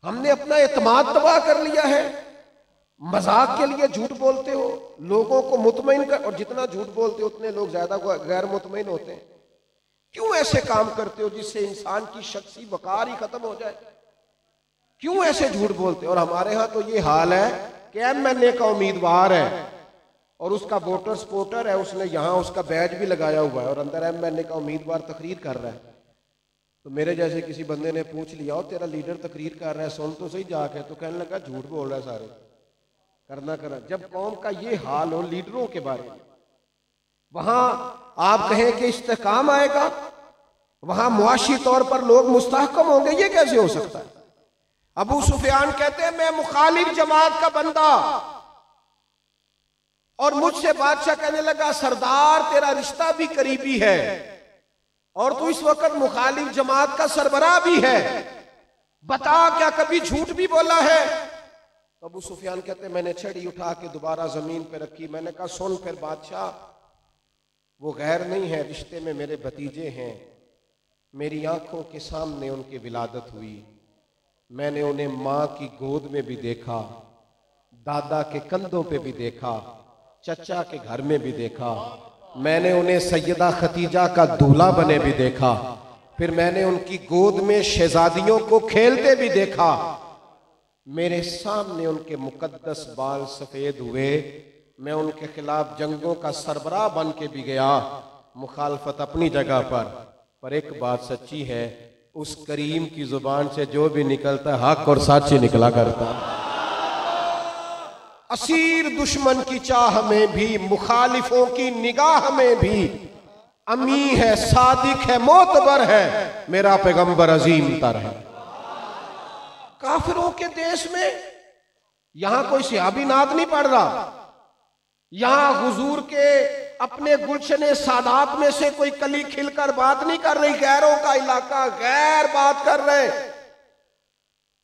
हमने अपना एतमाद तबाह कर लिया है। मजाक के लिए झूठ बोलते हो, लोगों को मुतमईन कर, और जितना झूठ बोलते हो उतने लोग ज्यादा गैर मुतमईन होते हैं। क्यों ऐसे काम करते हो जिससे इंसान की शख्सी वकार ही खत्म हो जाए? क्यों ऐसे झूठ बोलते हो? और हमारे यहाँ तो ये हाल है कि एमएनए का उम्मीदवार है और उसका वोटर सपोर्टर है, उसने यहाँ उसका बैज भी लगाया हुआ है और अंदर एमएनए का उम्मीदवार तकरीर कर रहा है। तो मेरे जैसे किसी बंदे ने पूछ लिया, और तेरा लीडर तकरीर कर रहा है, सुन तो सही जाके, तो कहने लगा झूठ बोल रहा है सारे, करना करा। जब कौम का ये हाल हो लीडरों के बारे में, वहां आप कहें कि इस्तेकाम आएगा, वहां मुआशी तौर पर लोग मुस्तहकम होंगे, ये कैसे हो सकता है? अबू सुफियान कहते हैं मैं मुखालिफ जमात का बंदा, और मुझसे बादशाह कहने लगा सरदार तेरा रिश्ता भी करीबी है और तू इस वक्त मुखालिफ जमात का सरबराह भी है, बता क्या कभी झूठ भी बोला है? तो अबू सुफियान कहते हैं मैंने छड़ी उठा के दोबारा जमीन पे रखी, मैंने कहा सुन फिर बादशाह, वो गैर नहीं है, रिश्ते में मेरे भतीजे हैं, मेरी आंखों के सामने उनकी विलादत हुई, मैंने उन्हें माँ की गोद में भी देखा, दादा के कंधों पे भी देखा, चचा के घर में भी देखा, मैंने उन्हें सैयदा खतीजा का दूल्हा बने भी देखा, फिर मैंने उनकी गोद में शहजादियों को खेलते भी देखा, मेरे सामने उनके मुकद्दस बाल सफेद हुए, मैं उनके खिलाफ जंगों का सरबराह बन के भी गया। मुखालफत अपनी जगह पर एक बात सच्ची है, उस करीम की जुबान से जो भी निकलता है हक और सच ही निकला करता। असीर दुश्मन की चाह में भी, मुखालिफों की निगाह में भी अमी है, सादिक है, मोतबर है, मेरा पैगंबर अजीम तर है। काफिरों के देश में यहां कोई सियाबी नात नहीं पढ़ रहा, यहां हुजूर के अपने गुलशन सादात में से कोई कली खिलकर बात नहीं कर रही, गैरों का इलाका, गैर बात कर रहे।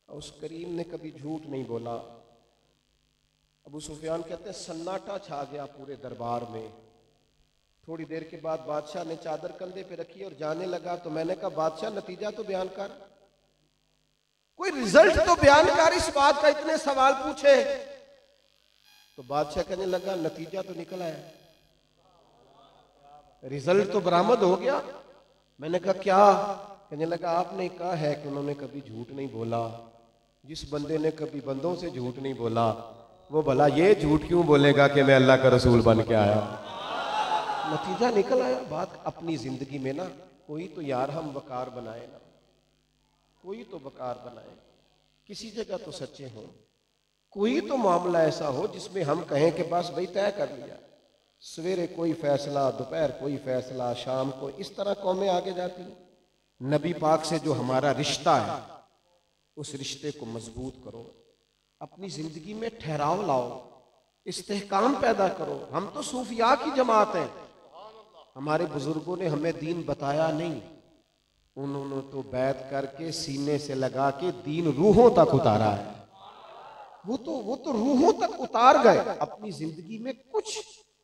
उस करीम ने कभी झूठ नहीं बोला। अबू सुफियान कहते हैं सन्नाटा छा गया पूरे दरबार में। थोड़ी देर के बाद बादशाह ने चादर कंधे पे रखी और जाने लगा, तो मैंने कहा बादशाह नतीजा तो बयान कर, कोई रिजल्ट तो बयान कर, इस बात का इतने सवाल पूछे। तो बादशाह कहने लगा नतीजा तो निकला है, रिजल्ट तो बरामद हो गया। मैंने कहा क्या? कहने लगा आपने कहा है कि उन्होंने कभी झूठ नहीं बोला, जिस बंदे ने कभी बंदों से झूठ नहीं बोला वो भला ये झूठ क्यों बोलेगा कि मैं अल्लाह का रसूल बन के आया? नतीजा निकल आया। बात अपनी जिंदगी में ना कोई तो यार हम वकार बनाए ना, कोई तो वकार बनाए, किसी जगह तो सच्चे हो, कोई तो मामला ऐसा हो जिसमें हम कहें कि बस भाई तय कर लिया, सवेरे कोई फैसला, दोपहर कोई फैसला, शाम को, इस तरह कौमें आगे जाती हैं। नबी पाक से जो हमारा रिश्ता है उस रिश्ते को मजबूत करो, अपनी जिंदगी में ठहराव लाओ, इस्तेहकाम पैदा करो। हम तो सूफिया की जमात हैं, हमारे बुजुर्गों ने हमें दीन बताया नहीं, उन्होंने तो बैत करके सीने से लगा के दीन रूहों तक उतारा है। वो तो रूहों तक उतार गए। अपनी जिंदगी में कुछ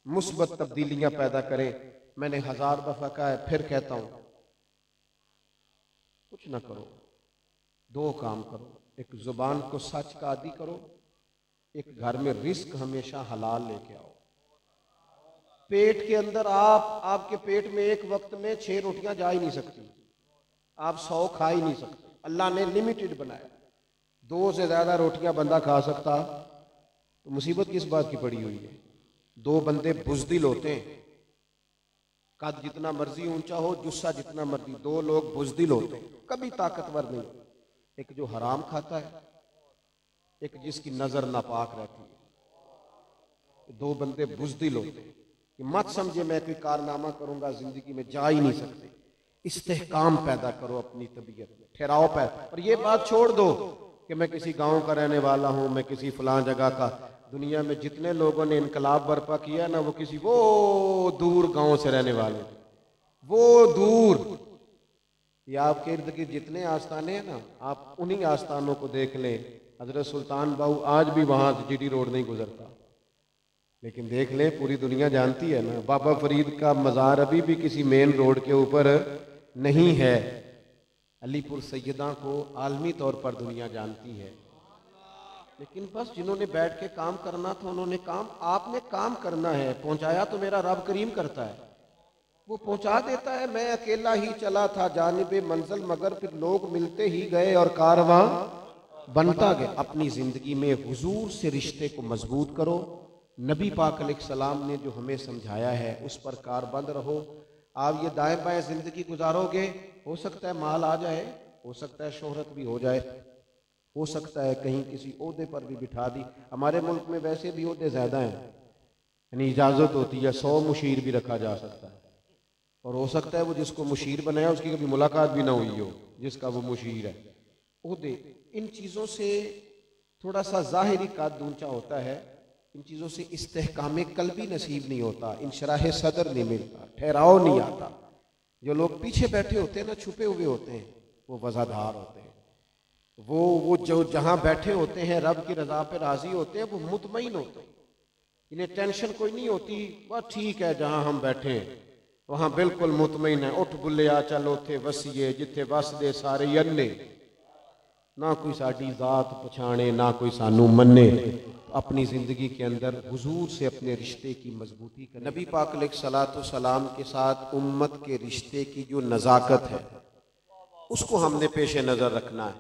मुस्बत तब्दीलियां पैदा करें। मैंने 1000 दफा कहा है, फिर कहता हूं, कुछ ना करो, 2 काम करो, एक जुबान को सच का आदी करो, एक घर में रिस्क हमेशा हलाल लेके आओ। पेट के अंदर आपके पेट में एक वक्त में 6 रोटियां जा ही नहीं सकती, आप 100 खा ही नहीं सकते। अल्लाह ने लिमिटेड बनाया, 2 से ज्यादा रोटियां बंदा खा सकता, तो मुसीबत किस बात की पड़ी हुई है? 2 बंदे बुजदिल होते हैं, कद जितना मर्जी ऊंचा हो, जुस्सा जितना मर्जी, 2 लोग बुजदिल होते हैं, कभी ताकतवर नहीं। एक जो हराम खाता है, एक जिसकी नजर नापाक रहती है। 2 बंदे बुजदिल होते हैं कि मत समझे मैं कोई कारनामा करूंगा, जिंदगी में जा ही नहीं सकते। इस्तेहकाम पैदा करो अपनी तबीयत में, ठहराव पैदा। और ये बात छोड़ दो कि मैं किसी गांव का रहने वाला हूं, मैं किसी फलां जगह का। दुनिया में जितने लोगों ने इनकलाब बर्पा किया ना, वो किसी वो दूर गांव से रहने वाले, वो दूर। ये आपके इर्द गिर्द जितने आस्थाने हैं ना, आप उन्हीं आस्थानों को देख लें। हजरत सुल्तान बाहू आज भी वहां से जीटी रोड नहीं गुजरता, लेकिन देख लें पूरी दुनिया जानती है ना, बाबा फरीद का मज़ार अभी भी किसी मेन रोड के ऊपर नहीं है। अलीपुर सैयदा को आलमी तौर पर दुनिया जानती है, लेकिन बस जिन्होंने बैठ के काम करना था उन्होंने काम, आपने काम करना है। पहुंचाया तो मेरा रब करीम करता है, वो पहुंचा देता है। मैं अकेला ही चला था जानिबे मंजिल, मगर फिर लोग मिलते ही गए और कारवां बनता गया। अपनी जिंदगी में हुजूर से रिश्ते को मजबूत करो। नबी पाक अलैहिस्सलाम ने जो हमें समझाया है उस पर कारबंद रहो। आप ये दाएं बाएं जिंदगी गुजारोगे, हो सकता है माल आ जाए, हो सकता है शोहरत भी हो जाए, हो सकता है कहीं किसी ओहदे पर भी बिठा दी। हमारे मुल्क में वैसे भी ओहदे ज्यादा हैं, यानी इजाजत होती है, 100 मुशीर भी रखा जा सकता है। और हो सकता है वो जिसको मुशीर बनाया उसकी कभी मुलाकात भी ना हुई हो, जिसका वो मुशीर है। ओहदे, इन चीज़ों से थोड़ा सा ज़ाहिरी कद ऊंचा होता है, इन चीज़ों से इस्तेहकाम कल्बी नसीब नहीं होता, इंशराह सदर नहीं मिलता, ठहराव नहीं आता। जो लोग पीछे बैठे होते हैं ना, छुपे हुए होते हैं, वो वज़ादार होते हैं। वो जो जहाँ बैठे होते हैं रब की रज़ा पे राज़ी होते हैं, वो मुतमईन होते हैं, इन्हें टेंशन कोई नहीं होती। वह ठीक है जहाँ हम बैठे हैं वहाँ बिल्कुल मुतमईन है। उठ बुलिया चल उथे वसीए, जिथे वसदे सारे अन्ने, ना कोई साड़ी जात पछाणे ना कोई सानू मन्ने। अपनी ज़िंदगी के अंदर हुजूर से अपने रिश्ते की मजबूती करें। नबी पाक अलैहिस्सलातु सलाम के साथ उम्मत के रिश्ते की जो नज़ाकत है उसको हमने पेश नज़र रखना है।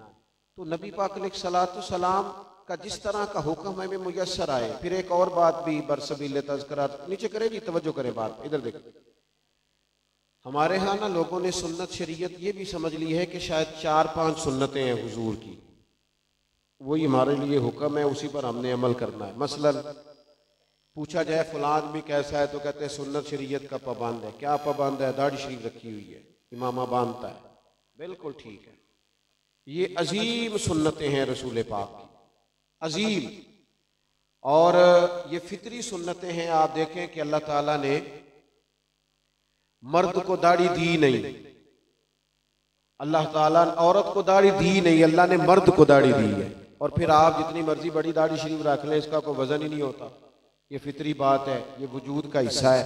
तो नबी पाक अलैहिस्सलातु सलाम का जिस तरह का हुक्म हमें मुयस्सर आए। फिर एक और बात भी बरसबील तज़किरा नीचे करेगी, तवज्जो करें बात, इधर देखो। हमारे यहाँ ना लोगों ने सुन्नत शरीयत ये भी समझ ली है कि शायद 4-5 सुन्नतें हैं हुजूर की, वही हमारे लिए हुक्म है, उसी पर हमने अमल करना है। मसलन पूछा जाए फलां आदमी कैसा है तो कहते हैं सुन्नत शरीयत का पाबंद है। क्या पाबंद है? दाढ़ी शरीफ रखी हुई है, इमामा बांधता है, बिल्कुल ठीक है। ये अजीम सुन्नतें हैं रसूल पाक की, अजीम। और ये फितरी सुन्नतें हैं। आप देखें कि अल्लाह ताला ने मर्द को दाढ़ी दी नहीं, अल्लाह ताला औरत को दाढ़ी दी नहीं, अल्लाह ने मर्द को दाढ़ी दी है। और फिर आप जितनी मर्जी बड़ी दाढ़ी शरीफ रख लें, इसका कोई वजन ही नहीं होता। ये फितरी बात है, ये वजूद का हिस्सा है।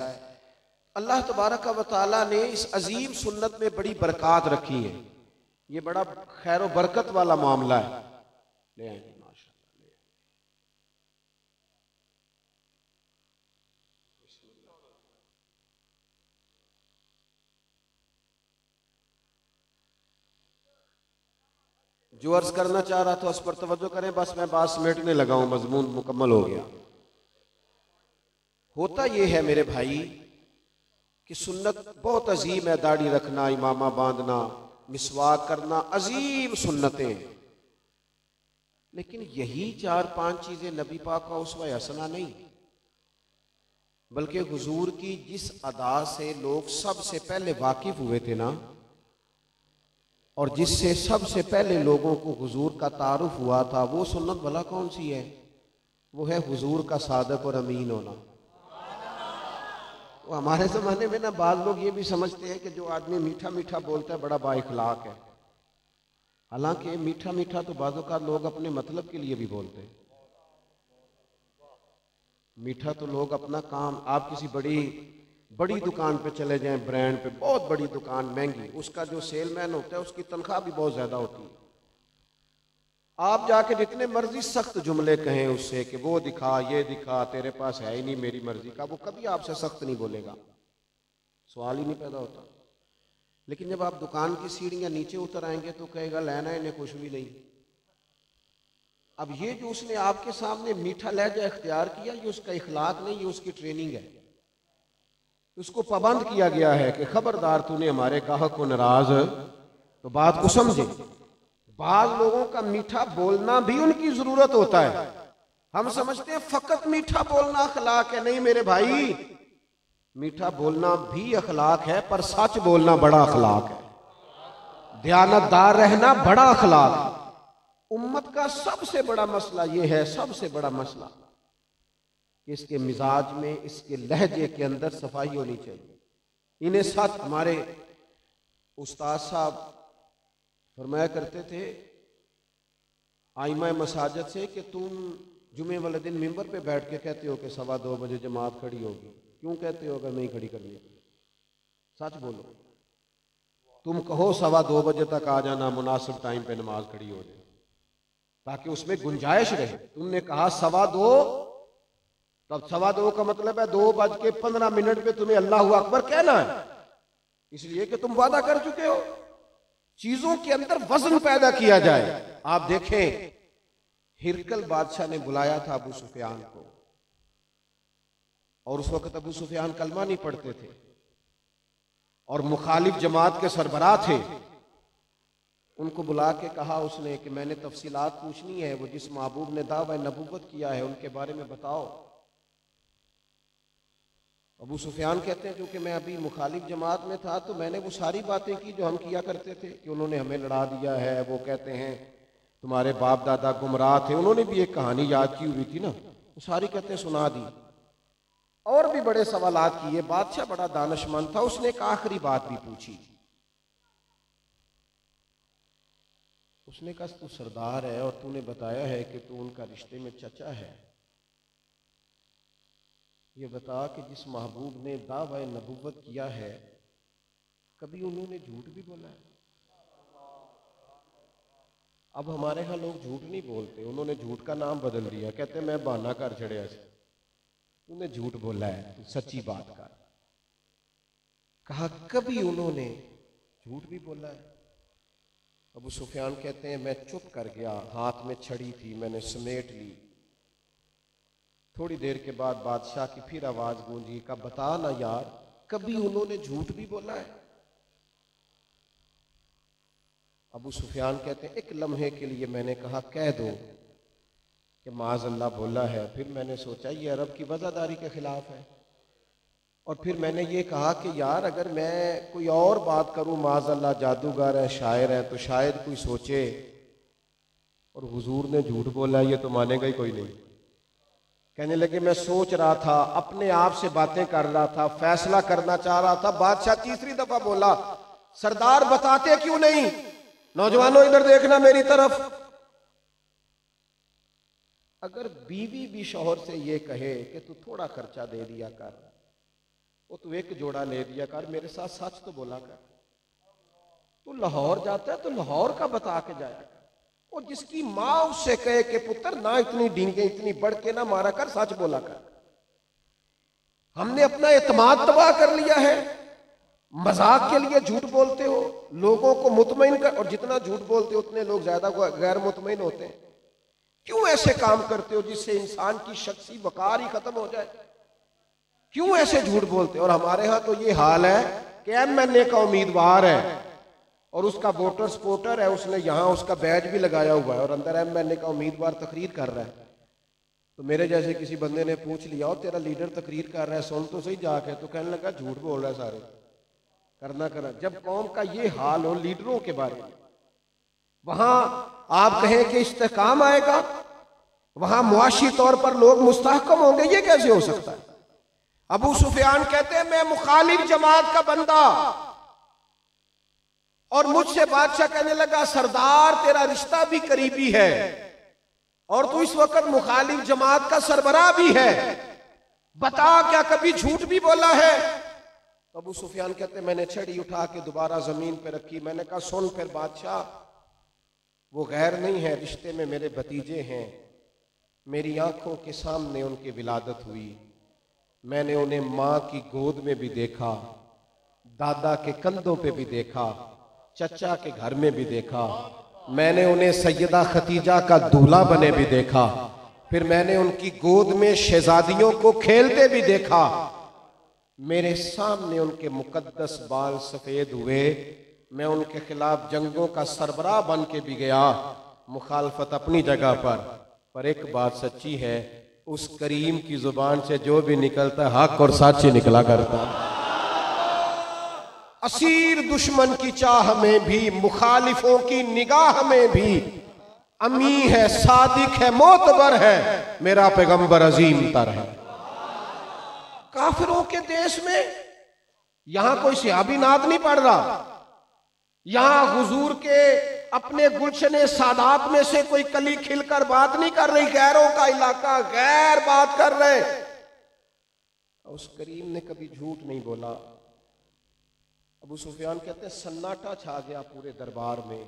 अल्लाह तबारक व तआला ने इस अजीम सुन्नत में बड़ी बरकत रखी है। ये बड़ा खैर व बरकत वाला मामला है। ले आएंगे माशाअल्लाह। जो अर्ज करना चाह रहा था उस पर तवज्जो करें, बस मैं बात समेटने लगा हूं, मजमून मुकम्मल हो गया। होता यह है मेरे भाई कि सुन्नत बहुत अजीम है। दाढ़ी रखना, इमामा बांधना, मिसवाक करना, अजीम सुन्नतें। लेकिन यही 4-5 चीजें नबी पाक का उसवा हसना नहीं, बल्कि हुजूर की जिस अदा से लोग सबसे पहले वाकिफ हुए थे ना, और जिससे सबसे पहले लोगों को हुजूर का तारुफ हुआ था, वो सुन्नत भला कौन सी है? वो है हुजूर का सादक और अमीन होना। वो हमारे ज़माने में ना बाज़ लोग ये भी समझते हैं कि जो आदमी मीठा मीठा बोलता है बड़ा बाइखलाक है। हालांकि मीठा मीठा तो बाज़ों का लोग अपने मतलब के लिए भी बोलते हैं। मीठा तो लोग अपना काम, आप किसी बड़ी बड़ी दुकान पे चले जाएं, ब्रांड पे, बहुत बड़ी दुकान महंगी, उसका जो सेलमैन होता है उसकी तनख्वाह भी बहुत ज्यादा होती है। आप जाके जितने मर्जी सख्त जुमले कहें उससे कि वो दिखा, ये दिखा, तेरे पास है ही नहीं मेरी मर्जी का, वो कभी आपसे सख्त नहीं बोलेगा, सवाल ही नहीं पैदा होता। लेकिन जब आप दुकान की सीढ़ियां नीचे उतर आएंगे तो कहेगा लेना इन्हें कुछ भी नहीं। अब ये जो उसने आपके सामने मीठा लहजा इख्तियार किया, ये उसका इखलाक नहीं, ये उसकी ट्रेनिंग है। उसको पाबंद किया गया है कि खबरदार तूने हमारे गाहक को नाराज, तो बात को समझे। बाज लोगों का मीठा बोलना भी उनकी जरूरत होता है। हम समझते हैं फकत मीठा बोलना अखलाक है, नहीं मेरे भाई, मीठा बोलना भी अखलाक है, पर सच बोलना बड़ा अखलाक है। दयानतदार रहना बड़ा अखलाक है। उम्मत का सबसे बड़ा मसला यह है, सबसे बड़ा मसला, इसके मिजाज में, इसके लहजे के अंदर सफाई होनी चाहिए। इन्हें साथ हमारे उस्ताद साहब फरमाया करते थे आइमा मसाजिद से कि तुम जुमे वाले दिन मिंबर पे बैठ के कहते हो कि 2:15 बजे जमात खड़ी होगी। क्यों कहते हो? अगर नहीं खड़ी करनी, सच बोलो। तुम कहो 2:15 तक आ जाना, मुनासिब टाइम पे नमाज खड़ी हो जाए, ताकि उसमें गुंजाइश रहे। तुमने कहा 2:15, तब 2:15 का मतलब है 2:15 पे तुम्हें अल्लाहू अकबर कहना है, इसलिए कि तुम वादा कर चुके हो। चीजों के अंदर वजन पैदा किया जाए। आप देखें, हिरकल बादशाह ने बुलाया था अबू सुफियान को, और उस वक्त अबू सुफियान कलमा नहीं पढ़ते थे और मुखालिफ जमात के सरबराह थे। उनको बुला के कहा उसने कि मैंने तफसीलात पूछनी है, वो जिस महबूब ने दावा नबूवत किया है उनके बारे में बताओ। अबू सुफियान कहते हैं क्योंकि मैं अभी मुखालिफ जमात में था तो मैंने वो सारी बातें की जो हम किया करते थे, कि उन्होंने हमें लड़ा दिया है, वो कहते हैं तुम्हारे बाप दादा गुमराह थे, उन्होंने भी एक कहानी याद की हुई थी ना, वो सारी कहते हैं सुना दी। और भी बड़े सवालात किए। बादशाह बड़ा दानिशमंद था, उसने एक आखिरी बात भी पूछी। उसने कहा तू सरदार है और तूने बताया है कि तू उनका रिश्ते में चचा है, ये बता कि जिस महबूब ने दावा नबूवत किया है कभी उन्होंने झूठ भी बोला है? अब हमारे यहाँ लोग झूठ नहीं बोलते, उन्होंने झूठ का नाम बदल दिया, कहते मैं बहाना कर छड़िया से, तूने झूठ बोला है, तू सच्ची बात कर। कहा कभी उन्होंने झूठ भी बोला है? अबू सुफियान कहते हैं मैं चुप कर गया, हाथ में छड़ी थी, मैंने समेट ली। थोड़ी देर के बाद बादशाह की फिर आवाज गूंजी, का बता ना यार, कभी उन्होंने झूठ भी बोला है? अबू सुफियान कहते हैं एक लम्हे के लिए मैंने कहा कह दो कि माज अल्लाह बोला है। फिर मैंने सोचा ये अरब की वज़ादारी के खिलाफ है, और फिर मैंने ये कहा कि यार अगर मैं कोई और बात करूं, माज अल्लाह जादूगर है, शायर है, तो शायद कोई सोचे और हुजूर ने झूठ बोला, ये तो मानेगा ही कोई नहीं। कहने लगे मैं सोच रहा था, अपने आप से बातें कर रहा था, फैसला करना चाह रहा था। बादशाह तीसरी दफा बोला सरदार बताते क्यों नहीं? नौजवानों इधर देखना मेरी तरफ। अगर बीवी भी शौहर से ये कहे कि तू थोड़ा खर्चा दे दिया कर, वो तू एक जोड़ा ले दिया कर, मेरे साथ सच तो बोला कर। तू लाहौर जाता है तो लाहौर का बता के जाया कर। और जिसकी माँ उससे कहे कि पुत्र ना इतनी डींगे इतनी बढ़ के ना मारा कर, सच बोला कर। हमने अपना एतमाद तबाह कर लिया है, मजाक के लिए झूठ बोलते हो, लोगों को मुतमईन कर, और जितना झूठ बोलते हो उतने लोग ज्यादा गैर मुतमईन होते हैं। क्यों ऐसे काम करते हो जिससे इंसान की शख्सी वकार ही खत्म हो जाए? क्यों ऐसे झूठ बोलते हो? और हमारे यहाँ तो ये हाल है कि MNA का उम्मीदवार है और उसका वोटर सपोर्टर है, उसने यहाँ उसका बैज भी लगाया हुआ है और अंदर MNA का उम्मीदवार तकरीर कर रहा है। तो मेरे जैसे किसी बंदे ने पूछ लिया और तेरा लीडर तकरीर कर रहा है, सुन तो सही जाके, तो कहने लगा झूठ बोल रहा है, सारे करना। जब कौम का ये हाल हो लीडरों के बारे में, वहां आप कहें कि इस्तेकाम आएगा, वहां मुआशी तौर पर लोग मुस्तहकम होंगे, ये कैसे हो सकता है? अबू सुफियान कहते हैं मैं मुखालिफ जमात का बंदा, और मुझसे बादशाह कहने लगा सरदार तेरा रिश्ता भी करीबी है और तू इस वक्त मुखालिफ जमात का सरबराह भी है, बता क्या कभी झूठ भी बोला है? अबू सुफियान कहते मैंने छड़ी उठा के दोबारा जमीन पे रखी। मैंने कहा सुन फिर बादशाह, वो गैर नहीं है, रिश्ते में मेरे भतीजे हैं, मेरी आंखों के सामने उनकी विलादत हुई, मैंने उन्हें माँ की गोद में भी देखा, दादा के कंधों पे भी देखा, चचा के घर में भी देखा, मैंने उन्हें सैयदा खतीजा का दूल्हा बने भी देखा, फिर मैंने उनकी गोद में शहजादियों को खेलते भी देखा, मेरे सामने उनके मुकद्दस बाल सफेद हुए, मैं उनके खिलाफ जंगों का सरबराह बन के भी गया। मुखालफत अपनी जगह पर एक बात सच्ची है, उस करीम की जुबान से जो भी निकलता है हक और सच ही निकला करता। असीर दुश्मन की चाह में भी, मुखालिफों की निगाह में भी अमी है, सादिक है, मोतबर है, मेरा पैगंबर अजीम तर है। काफिरों के देश में यहां कोई सहाबी नात नहीं पढ़ रहा, यहां हुजूर के अपने गुलशन सादात में से कोई कली खिलकर बात नहीं कर रही, गैरों का इलाका, गैर बात कर रहे। उस करीम ने कभी झूठ नहीं बोला। अबू सुफियान कहते हैं सन्नाटा छा गया पूरे दरबार में।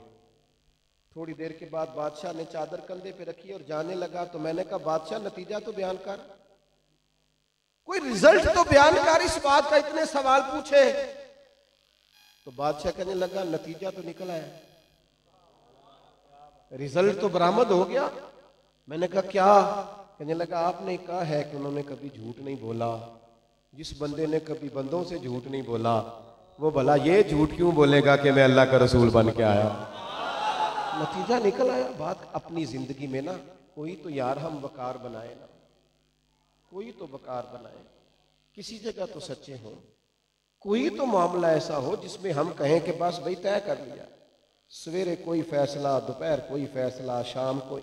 थोड़ी देर के बाद बादशाह ने चादर कंधे पे रखी और जाने लगा। तो मैंने कहा बादशाह नतीजा तो बयान कर, कोई रिजल्ट तो बयान कर, इस बात का इतने सवाल पूछे। तो बादशाह कहने लगा नतीजा तो निकल आया, रिजल्ट तो बरामद हो गया। मैंने कहा क्या? कहने लगा आपने कहा है कि उन्होंने कभी झूठ नहीं बोला। जिस बंदे ने कभी बंदों से झूठ नहीं बोला वो भला ये झूठ क्यों बोलेगा कि मैं अल्लाह का रसूल बन के आया। नतीजा निकल आया। बात अपनी जिंदगी में ना कोई तो यार हम वकार बनाए ना, कोई तो वकार बनाए, किसी जगह तो सच्चे हो, कोई तो मामला ऐसा हो जिसमें हम कहें कि बस भाई तय कर लिया, सवेरे कोई फैसला, दोपहर कोई फैसला, शाम को